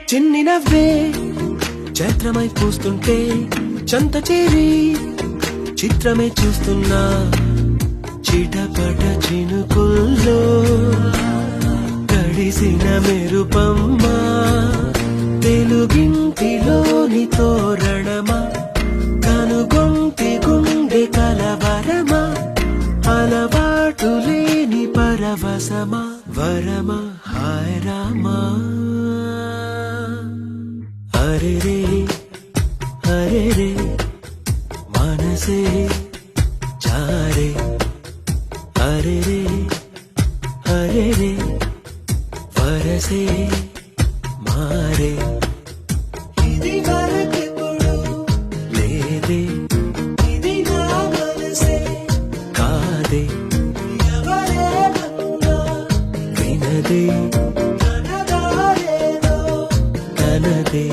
చిన్ని నవ్వే చైత్రమై పూస్తుంటే చంత చేరి చిత్రమే చూస్తున్నా చిటపట చినుకుల్లో తడిసిన మెరుపమ్మా తెలుగింటిలోని తోరణమా కనుగొంటి గుండె కలవరమా అలవాటు లేని పరవశమా వరమా హాయ్ రామా అరే రే మనసే జారే అరే రే వరసే మారే ఇది వరకెప్పుడు లేదే ఇది నా మనసే కాదే ఎవరేమన్నా వినదే తనదారేదో తనదే